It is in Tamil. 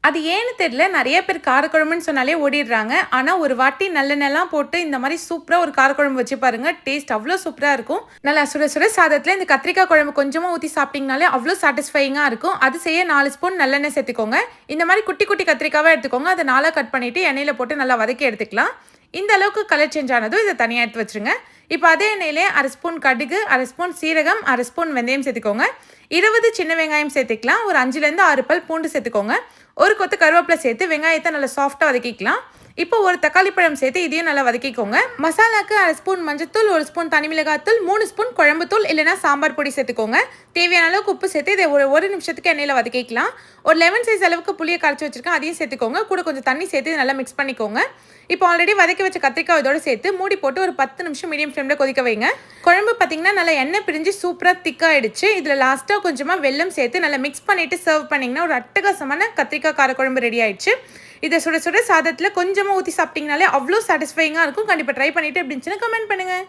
அது ஏன்னு தெரியல. நெறைய பேர் காரக்குழம்புன்னு சொன்னாலே ஓடிடுறாங்க. ஆனா, ஒரு வாட்டி நல்லெண்ணெய்லாம் போட்டு இந்த மாரி சூப்பரா ஒரு காரக்குழம்பு வச்சு பாருங்க. டேஸ்ட் அவ்ளோ சூப்பரா இருக்கும். நல்லா சுட சுட சாதத்துல இந்த கத்திரிக்காய் குழம்பு கொஞ்சமா ஊத்தி சாப்பிட்டீங்கனாலே அவ்ளோ சாட்டிஸ்ஃபையிங்கா இருக்கும். அது செய்ய 4 ஸ்பூன் நல்லெண்ணெய் சேர்த்துக்கோங்க. இந்த மாரி குட்டி குட்டி கத்திரிக்காவா எடுத்துக்கோங்க. அத 4ஆ கட் பண்ணிட்டு எண்ணெயில போட்டு நல்லா வதக்கி எடுத்துக்கலாம். இந்த அளவுக்கு கலர் சேஞ்ச் ஆனதும் இத தனியா எடுத்து வச்சுருங்க. இப்ப அதே எண்ணெயிலே 1/2 ஸ்பூன் கடுகு, 1/2 ஸ்பூன் சீரகம், 1/2 ஸ்பூன் வெந்தயம் சேர்த்துக்கோங்க. 20 சின்ன வெங்காயம் சேர்த்துக்கலாம். ஒரு 5லேருந்து 6 பல் பூண்டு சேர்த்துக்கோங்க. ஒரு கொத்து கருவேப்பிலை சேர்த்து வெங்காயத்தை நல்லா சாஃப்ட்டா வதக்கிக்கலாம். இப்போ ஒரு தக்காளி பழம் சேர்த்து இதையும் நல்லா வதக்கிக்கோங்க. மசாலாக்கு 1/2 ஸ்பூன் மஞ்சள்தூள், 1 ஸ்பூன் தனி மிளகாய்த்தூள், 3 ஸ்பூன் குழம்பு தூள் இல்லைனா சாம்பார் பொடி சேர்த்துக்கோங்க. தேவையான அளவுக்கு உப்பு சேர்த்து இதை ஒரு நிமிஷத்துக்கு எண்ணெயில் வதக்கிக்கலாம். ஒரு லெமன் சைஸ் அளவுக்கு புளியை கரைச்சி வச்சிருக்கேன், அதையும் சேர்த்துக்கோங்க. கூட கொஞ்சம் தண்ணி சேர்த்து நல்லா மிக்ஸ் பண்ணிக்கோங்க. இப்போ ஆல்ரெடி வதக்கி வச்ச கத்திரிக்காய் இதோட சேர்த்து மூடி போட்டு ஒரு 10 நிமிஷம் மீடியம் ஃப்ளேமில் கொதிக்க வைங்க. குழம்பு பார்த்தீங்கன்னா நல்லா எண்ணெய் பிரிஞ்சு சூப்பராக திக்காயிடுச்சு. இதில் லாஸ்ட்டாக கொஞ்சமாக வெல்லம் சேர்த்து நல்லா மிக்ஸ் பண்ணிட்டு சர்வ் பண்ணிங்கன்னா ஒரு அட்டகாசமான கத்திரிக்காய் காரக்குழம்பு ரெடி ஆயிடுச்சு. இதை சுட சுட சாதத்தில் கொஞ்சமாக ஊற்றி சாப்பிட்டீங்கனாலே அவ்வளோ சாட்டிஸ்ஃபைங்காக இருக்கும். கண்டிப்பாக ட்ரை பண்ணிவிட்டு எப்படி இருந்துச்சுன்னு கமெண்ட் பண்ணுங்கள்.